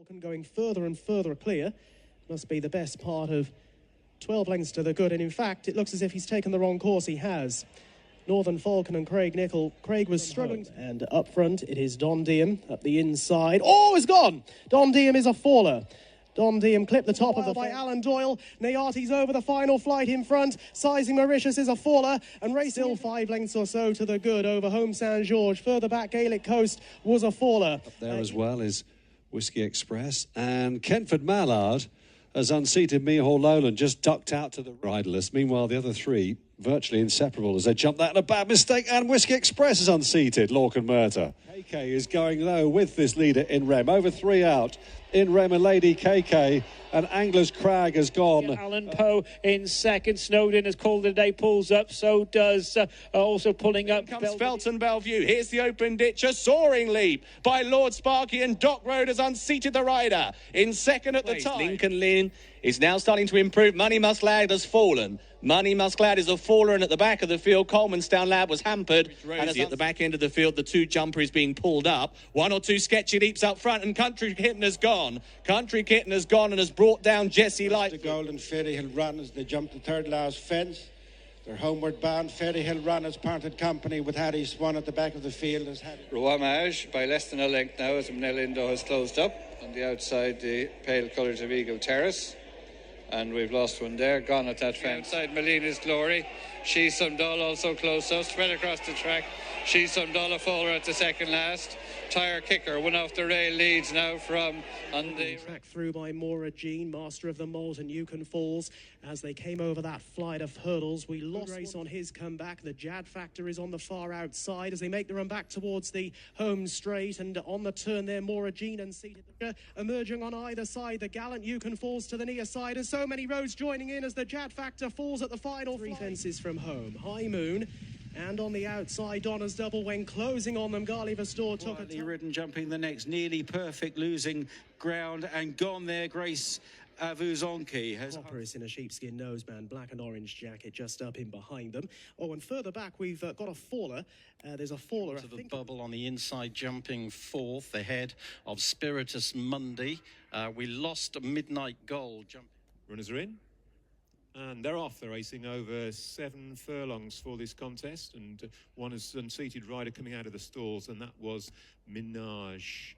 Falcon going further and further clear. Must be the best part of 12 lengths to the good, and in fact it looks as if he's taken the wrong course. He has. Northern Falcon and Craig Nicol. Craig was struggling. And up front it is Don Diem up the inside. Oh, it's gone! Don Diem is a faller. Don Diem clipped the top of the by Alan Doyle. Nayati's over the final flight in front. Sizing Mauritius is a faller, and race still 5 lengths or so to the good over Home Saint George. Further back, Gaelic Coast was a faller. Up there as well is Whiskey Express, and Kentford Mallard has unseated Mihal Lowland, just ducked out to the riderless. Meanwhile, the other three virtually inseparable as they jump that, and a bad mistake, and Whiskey Express is unseated. Lorcan Murta. KK is going low with this leader in Rem, over 3 out in Rem, and Lady KK, and Angler's Crag has gone. Alan Poe in second. Snowden has called it a day, pulls up, so does also pulling up. Comes Felton Bellevue. Here's the open ditch, a soaring leap by Lord Sparky, and Doc Road has unseated the rider in second at the time. Lincoln Lynn is now starting to improve. Money Musclad has fallen. Money Musclad is a faller, and at the back of the field, Colemanstown Lab was hampered. And at the back end of the field, the two jumper is being pulled up. 1 or 2 sketchy leaps up front, and Country Kitten has gone. Country Kitten has gone and has brought down Jesse Light. The Golden Fairy Hill Run as they jump the third last fence. They're homeward bound. Fairy Hill Run has parted company with Harry Swan at the back of the field. Rouamage by less than a length now as Mnelindo has closed up on the outside, the pale colours of Eagle Terrace. And we've lost one there, gone at that fence. Outside Melina's Glory. She's some doll also close up, spread across the track. She's some doll a faller at the second last. Tire Kicker, one off the rail, leads now from on the track through by Maura Jean, master of the Moult and Yukon Falls. As they came over that flight of hurdles, we lost race on his comeback. The Jad Factor is on the far outside as they make the run back towards the home straight, and on the turn there, Maura Jean unseated. Emerging on either side, the gallant Yukon Falls to the near side, and so many roads joining in as the Jad Factor falls at the final 3 fences from home. High Moon. And on the outside, Donna's double when closing on them. Gali Vestor took a ridden, jumping the next, nearly perfect, losing ground, and gone there. Grace Avuzonki has. Hopper is in a sheepskin noseband, black and orange jacket just up in behind them. Oh, and further back, we've got a faller. There's a faller. To the bubble on the inside, jumping fourth, ahead of Spiritus Mundi. We lost a Midnight Gold. Runners are in. And they're off. They're racing over 7 furlongs for this contest, and one is unseated rider coming out of the stalls, and that was Minaj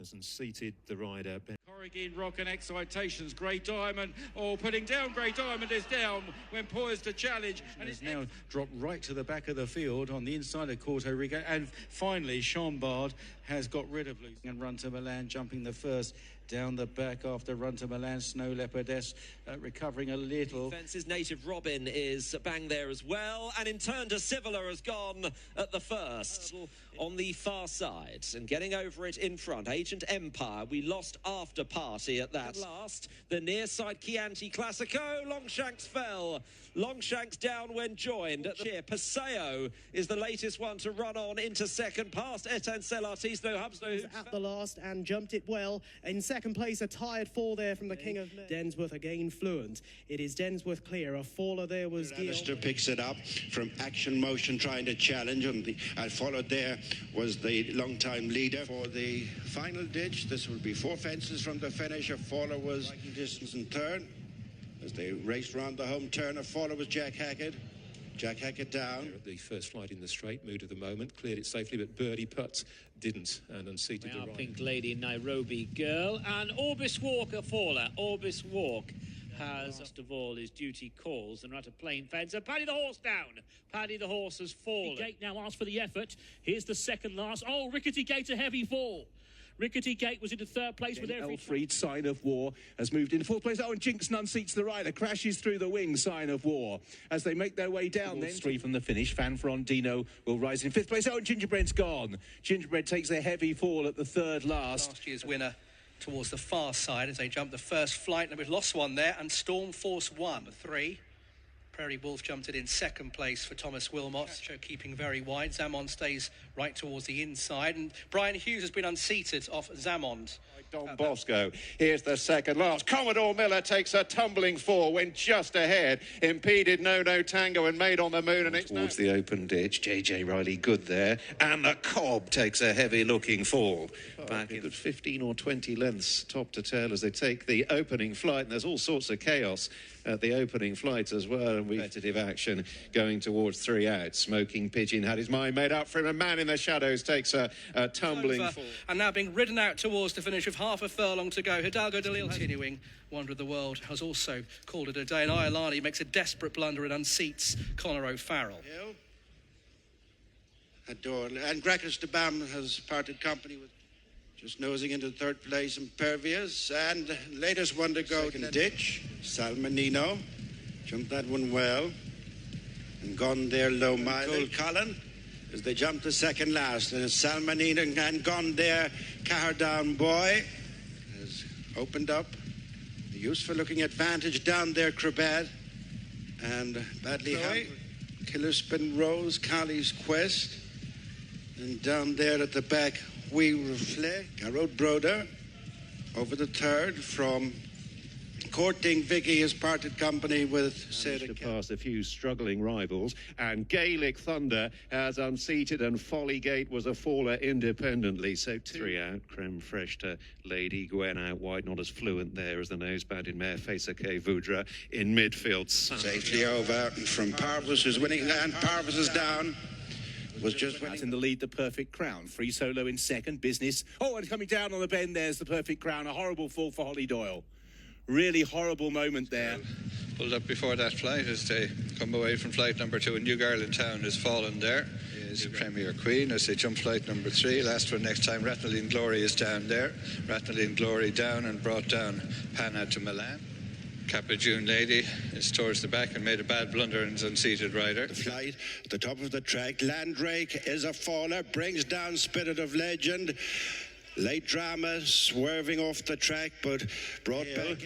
has unseated the rider. Corrigan Rock and Excitations, Grey Diamond, putting down. Grey Diamond is down when poised to challenge, and it's now dropped right to the back of the field on the inside of Corto Rico, and finally Chambard has got rid of Lucy, and Run to Milan jumping the first down the back after Run to Milan. Snow Leopardess recovering a little. Fences Native Robin is bang there as well, and in turn to Civilla has gone at the first on the far side, and getting over it in front. Agent Empire, we lost after party at that. Last, the near side Chianti Classico. Longshanks fell. Longshanks down when joined at the cheer. Paseo is the latest one to run on into second, past Etancel Artis, no hubs, no hoops. At the last and jumped it well. In second place, a tired fall there from the King of Densworth, again fluent. It is Densworth clear. A faller there was Alistair picks it up from Action Motion trying to challenge, and followed there was the long-time leader for the final ditch. This will be 4 fences from the finish. A faller was distance and turn. As they raced round the home turn, a faller was Jack Hackett. Jack Hackett down. The first flight in the straight, mood of the moment, cleared it safely, but Birdie Putz didn't, and unseated the rider. Pink Lady, Nairobi Girl, and Orbis Walk, a faller. Orbis Walk has, last of all, his duty calls, and at a plain fence, and Paddy the horse down. Paddy the horse has fallen. Gate now asks for the effort. Here's the second last. Oh, Rickety Gate, a heavy fall. Rickety Gate was into third place with every... Elfried, Sign of War, has moved into 4th place. Oh, and Jinxon unseats the rider, crashes through the wing, Sign of War. As they make their way down, then 3 from the finish. Fanfrondino will rise in 5th place. Oh, and Gingerbread's gone. Gingerbread takes a heavy fall at the third last. Last year's winner towards the far side as they jump the first flight, and we've lost one there, and Storm Force 1, 3. Prairie Wolf jumped it in second place for Thomas Wilmot. Keeping very wide. Zamond stays right towards the inside. And Brian Hughes has been unseated off Zamond. Don Bosco. Here's the second last. Commodore Miller takes a tumbling fall, went just ahead, impeded No Tango and made on the moon. And towards the open ditch, JJ Riley good there. And the Cobb takes a heavy looking fall. Back in 15 or 20 lengths top to tail as they take the opening flight. And there's all sorts of chaos at the opening flight as well, and competitive action going towards 3 out. Smoking Pigeon had his mind made up for him. A man in the shadows takes a tumbling fall. And now being ridden out towards the finish with half a furlong to go. Hidalgo de Lille continuing. Wonder of the World has also called it a day, and Iolani makes a desperate blunder and unseats Conor O'Farrell. And Gracchus de Bam has parted company with just nosing into third place, Impervious, and latest one to go in ditch, Salmanino, jumped that one well, and gone there low mile. Colin, as they jump to second last, and it's Salmanino and gone there. Caherdown Boy has opened up a useful looking advantage down there, Crabad, and badly handled. Killerspin Rose, Kali's Quest, and down there at the back, We Reflect, Garrod Broder, over the third from Courting Vicky has parted company with Sarah to pass a few struggling rivals, and Gaelic Thunder has unseated, and Folligate was a faller independently. So 3 out, Creme Fraiche to Lady Gwen out wide, not as fluent there as the nosebounded mare Facer K. Voudra in midfield. Safely over from Parvis, who's winning, and Parvis is down. Was just winning. In the lead, the Perfect Crown. Free Solo in second, Business. Oh, and coming down on the bend, there's the Perfect Crown. A horrible fall for Holly Doyle. Really horrible moment there. Pulled up before that flight as they come away from flight number 2, and New Garland Town has fallen there. Is Premier Queen as they jump flight number 3. Last one next time, Rattling Glory is down there. Rattling Glory down and brought down Pana to Milan. Kappa June Lady is towards the back and made a bad blunder and is unseated rider. The flight at the top of the track. Landrake is a faller, brings down Spirit of Legend. Late Drama swerving off the track, but brought back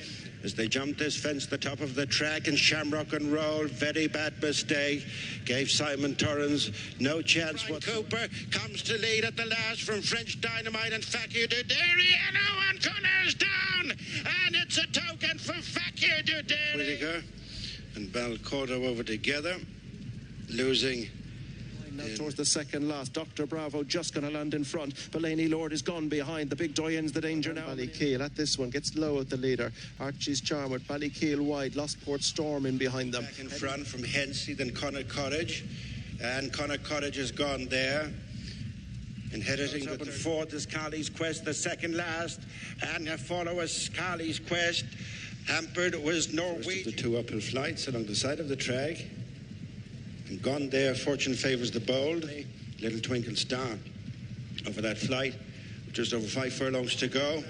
as they jumped this fence, the top of the track, and Shamrock and Roll, very bad mistake, gave Simon Torrens no chance. Cooper comes to lead at the last from French Dynamite and Fakir Duderiano, and Connor's down, and it's a token for Fakir Duderiano. Whittaker and Balcordo over together, losing. Now towards the second last, Dr. Bravo just going to land in front. Bellany Lord is gone behind. The big Doyen's the danger now. Ballykeel at this one gets low at the leader. Archie's Charm with Ballykeel wide. Lostport Storm in behind them. Back in front from Hensey, then Connor Cottage. And Connor Cottage is gone there. And heading up and fourth is Carly's Quest, the second last. And her followers, Carly's Quest. Hampered was Norwegian. The 2 uphill flights along the side of the track. And gone there, Fortune Favours the Bold. Little Twinkle Star over that flight. Just over 5 furlongs to go.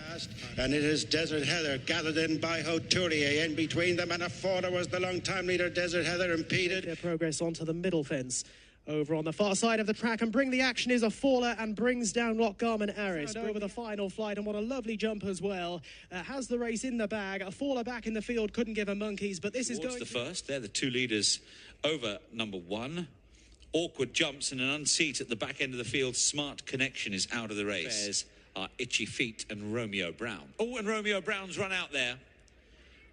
And it is Desert Heather gathered in by Hauturier. In between them and a faller was the long-time leader, Desert Heather, impeded. Their progress onto the middle fence. Over on the far side of the track, and Bring the Action is a faller and brings down Lochgarman Aris over the final flight, and what a lovely jump as well. Has the race in the bag. A faller back in the field couldn't give a monkeys, but this is going the first. They're the 2 leaders over number 1. Awkward jumps and an unseat at the back end of the field. Smart Connection is out of the race. There's Itchy Feet and Romeo Brown. Oh, and Romeo Brown's run out there.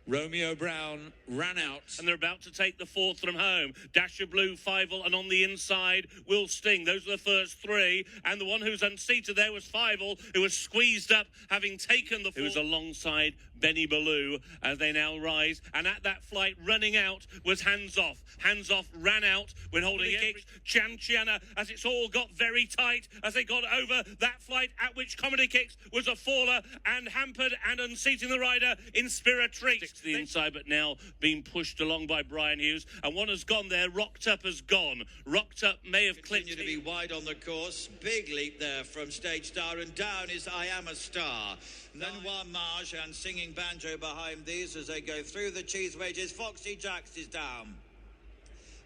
Romeo Brown ran out. And they're about to take the 4th from home. Dasher Blue, Fievel, and on the inside, Will Sting. Those are the first 3. And the one who's unseated there was Fievel, who was squeezed up, having taken the 4th. Who was alongside Benny Ballou as they now rise. And at that flight, running out, was Hands Off. Hands Off ran out when holding it. Chanchiana, as it's all got very tight as they got over that flight, at which Comedy Kicks was a faller and hampered and unseating the rider Inspiratrix to the inside, but now being pushed along by Brian Hughes. And one has gone there. Rocked Up has gone. Rocked Up may have clipped. Continue to be wide on the course. Big leap there from Stage Star, and down is I Am a Star. Lenoir Marge and Singing Banjo behind these as they go through the cheese wedges. Foxy Jacks is down.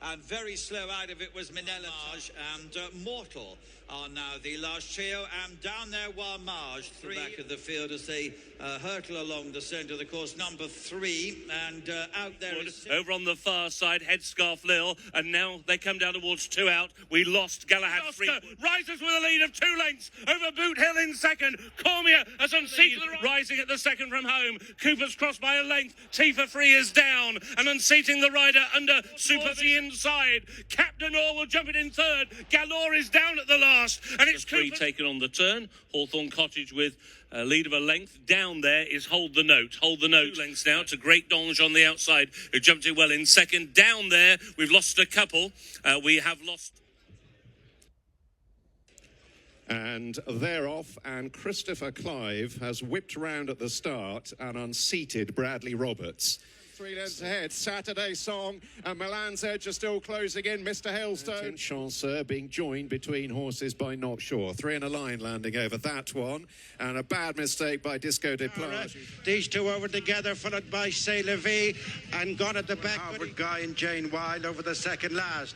and very slow out of it was Minella and Mortal are now the last trio, and down there Marge, three back of the field as they hurtle along the centre of the course, number 3, and out there is... Over on the far side, Headscarf Lil, and now they come down towards 2 out. We lost Galahad 3. Rises with a lead of 2 lengths over Boot Hill in second. Cormier has unseated the rising at the second from home. Cooper's crossed by a length. Tifa Free is down and unseating the rider under Super the inside. Captain Orr will jump it in third. Galore is down at the last, and it's Free taken on the turn. Hawthorne Cottage with a lead of a length. Down there is Hold the Note. Hold the Note. 2 lengths now to Great Donge on the outside, who jumped it well in second. Down there, we've lost a couple. We have lost... And they're off, and Christopher Clive has whipped round at the start and unseated Bradley Roberts. 3 lengths ahead, Saturday Song, and Milan's Edge are still closing in. Mr. Hailstone. Chancellor being joined between horses by Not Sure. 3 in a line landing over that one, and a bad mistake by Disco de Plage. These two over together, followed by C'est La Vie, and gone at the back. Harvard Guy and Jane Wild over the second last.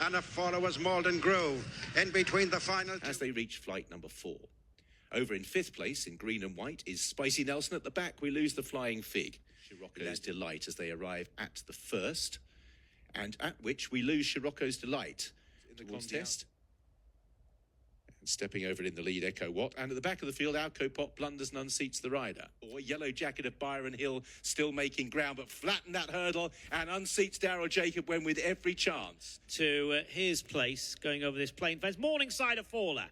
And a follow was Malden Grove in between the final two. As they reach flight number 4. Over in 5th place in green and white is Spicy Nelson. At the back we lose the Flying Fig. Scirocco's Delight as they arrive at the first, and at which we lose Scirocco's Delight in the contest. And stepping over in the lead, Echo Watt, and at the back of the field, Alco Pot blunders and unseats the rider. Or Yellow Jacket of Byron Hill still making ground, but flattened that hurdle and unseats Daryl Jacob when with every chance. To his place, going over this plain fence. Morningside a faller.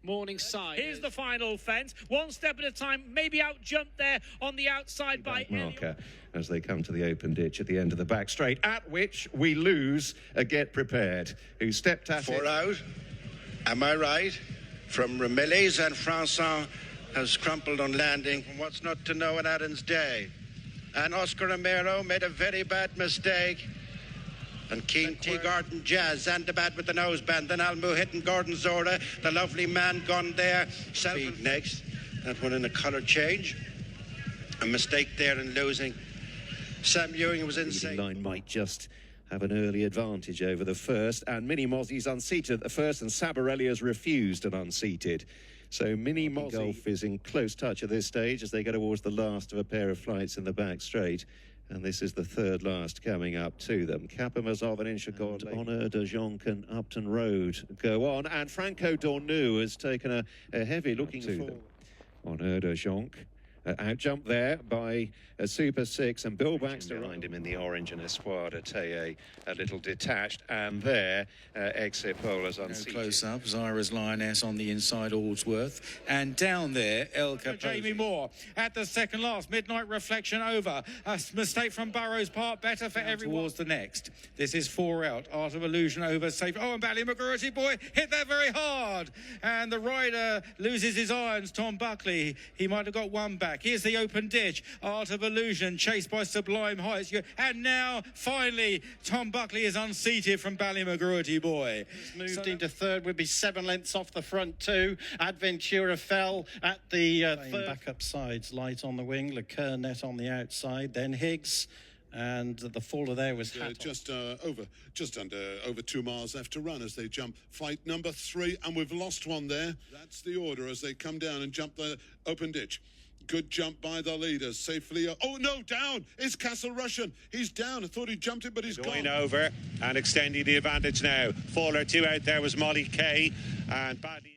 Morningside. Here's the final fence. 1 step at a time, maybe out jumped there on the outside by marker as they come to the open ditch at the end of the back straight, at which we lose a Get Prepared, who stepped at 4 out. Am I right? From Ramillies, and François has crumpled on landing from What's Not to Know in Adam's Day. And Oscar Romero made a very bad mistake. And Keen Teagarden Jazz and the bad with the nose band. Then Almu hitting Gordon Zora, the lovely man gone there. Speed next. That one in a colour change. A mistake there in losing. Sam Ewing was insane. Line might just have an early advantage over the first, and Mini Mozzie's unseated at the first, and Sabarelli has refused and unseated. So Mini Mozzie Golf is in close touch at this stage as they go towards the last of a pair of flights in the back straight. And this is the third last coming up to them. Kapamazov and Inchagod, Honor de Jonc and Upton Road go on. And Franco Dornu has taken a heavy looking to them. Honor de Jonc. Out jump there by a Super 6, and Bill Baxter behind him in the orange, and Esquire Teye a little detached, and there Exit Polar's unseated. Close up, Zara's Lioness on the inside, Allsworth, and down there El Capote. Jamie Moore at the second last, Midnight Reflection over, a mistake from Burrows Park, better for everyone. Towards the next, this is 4 out, Art of Illusion over, safe. Oh, and Bally McGurty boy hit that very hard, and the rider loses his irons. Tom Buckley, he might have got one back. Here's the open ditch, Art of Illusion chased by Sublime Heights, and now finally Tom Buckley is unseated from Ballymagurity boy. He's moved into third, would be 7 lengths off the front 2. Adventura fell at the third. Backup sides, Light on the wing, LeCoeur on the outside, then Higgs. And the faller there was just over 2 miles left to run as they jump flight number 3, and we've lost one there. That's the order as they come down and jump the open ditch. Good jump by the leaders, safely. Oh no, down is Castle Russian. He's down. I thought he jumped it, but he's going gone. Over and extending the advantage now. Faller 2 out there was Molly Kay, and badly.